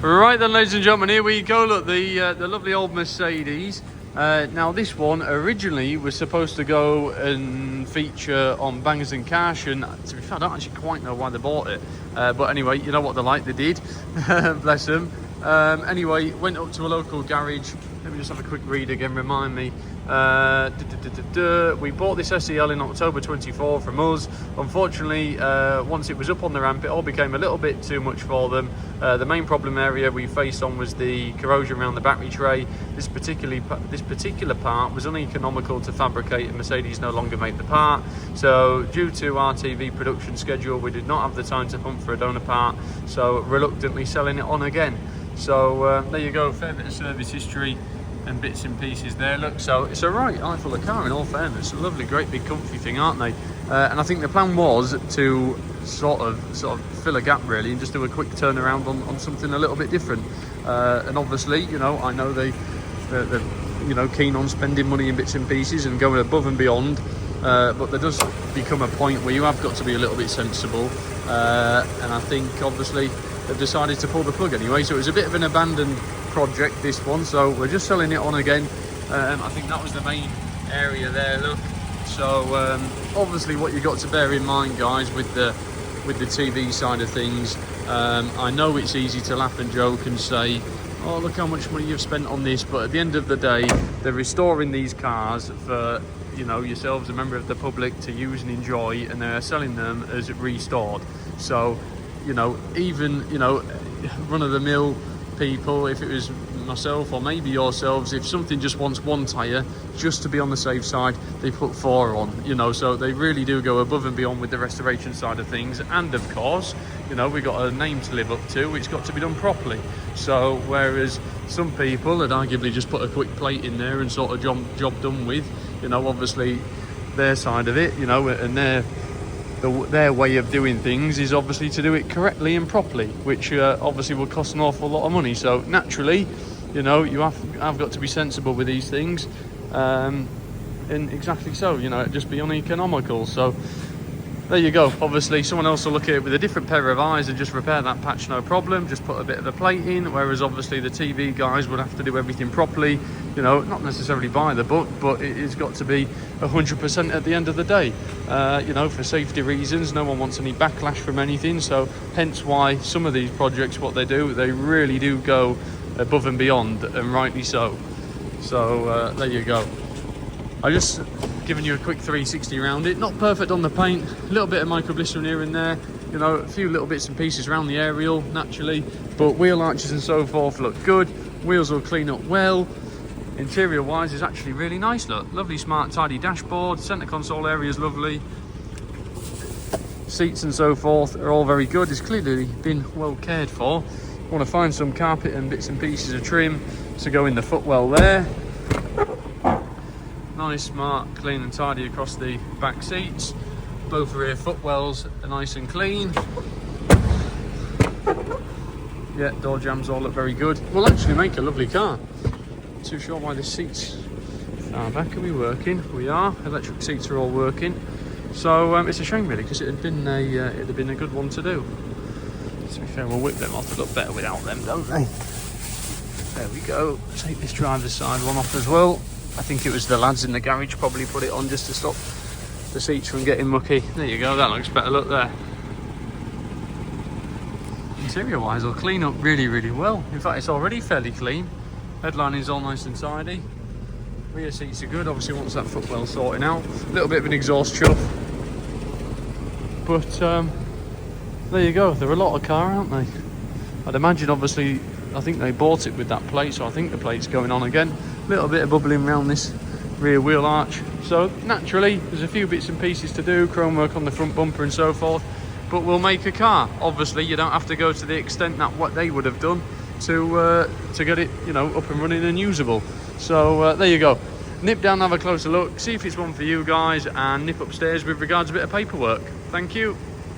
Right then, ladies and gentlemen, here we go. Look, the lovely old Mercedes. Now this one originally was supposed to go and feature on Bangers and Cash, and to be fair, I don't actually quite know why they bought it. But anyway, you know what they're like, they did. Bless them. Anyway, went up to a local garage. Let me just have a quick read again, remind me. We bought this SEL in October 24 from us. Unfortunately, once it was up on the ramp, it all became a little bit too much for them. The main problem area we faced on was the corrosion around the battery tray. This particular part was uneconomical to fabricate, and Mercedes no longer made the part. So due to our TV production schedule, we did not have the time to hunt for a donor part, so reluctantly selling it on again. So there you go, fair bit of service history and bits and pieces there. Look, so it's a right eyeful of car in all fairness. A lovely, great big comfy thing, aren't they? And I think the plan was to sort of fill a gap really, and just do a quick turnaround on something a little bit different. And obviously, you know, I know they're you know, keen on spending money in bits and pieces and going above and beyond. But there does become a point where you have got to be a little bit sensible. And I think obviously they've decided to pull the plug anyway. So it was a bit of an abandoned project, this one, so we're just selling it on again. I think that was the main area there. Look, so obviously what you've got to bear in mind, guys, with the TV side of things, I know it's easy to laugh and joke and say, oh, look how much money you've spent on this, but at the end of the day, they're restoring these cars for, you know, yourselves, a member of the public, to use and enjoy, and they're selling them as restored. So, you know, even, you know, run-of-the-mill people, if it was myself or maybe yourselves, if something just wants one tyre, just to be on the safe side, they put 4 on, you know. So they really do go above and beyond with the restoration side of things. And of course, you know, we've got a name to live up to, it's got to be done properly. So whereas some people had arguably just put a quick plate in there and sort of job done with, you know, obviously their side of it, you know, and their way of doing things is obviously to do it correctly and properly, which obviously will cost an awful lot of money. So naturally, you know, you have got to be sensible with these things, and exactly so, you know, just be uneconomical. So there you go. Obviously someone else will look at it with a different pair of eyes and just repair that patch, no problem, just put a bit of a plate in, whereas obviously the TV guys would have to do everything properly, you know, not necessarily by the book, but it's got to be 100% at the end of the day. You know, for safety reasons, no one wants any backlash from anything, so hence why some of these projects, what they do, they really do go above and beyond, and rightly so. So there you go. I just given you a quick 360 around it. Not perfect on the paint, a little bit of microglycerin here and there, you know, a few little bits and pieces around the aerial naturally, but wheel arches and so forth look good. Wheels will clean up well. Interior wise is actually really nice. Look, lovely smart tidy dashboard, center console area is lovely, seats and so forth are all very good. It's clearly been well cared for. Want to find some carpet and bits and pieces of trim to go in the footwell there. Nice, smart, clean and tidy across the back seats. Both rear footwells are nice and clean. Yeah, door jambs all look very good. Will actually make a lovely car. Not too sure why the seats far back. Are we working? We are. Electric seats are all working. So it's a shame really, because it'd have been a good one to do. To be fair, we'll whip them off. They look better without them, don't they? There we go. Take this driver's side one off as well. I think it was the lads in the garage probably put it on just to stop the seats from getting mucky. There you go, that looks better. Look there. Interior wise, it'll clean up really, really well. In fact, it's already fairly clean. Headline is all nice and tidy. Rear seats are good, obviously once that footwell sorting out. A little bit of an exhaust chuff. But there you go, they're a lot of car, aren't they? I'd imagine obviously, I think they bought it with that plate, so I think the plate's going on again. A little bit of bubbling around this rear wheel arch. So naturally, there's a few bits and pieces to do, chrome work on the front bumper and so forth, but we'll make a car. Obviously, you don't have to go to the extent that what they would have done to get it, you know, up and running and usable. So there you go. Nip down, have a closer look, see if it's one for you guys, and nip upstairs with regards to a bit of paperwork. Thank you.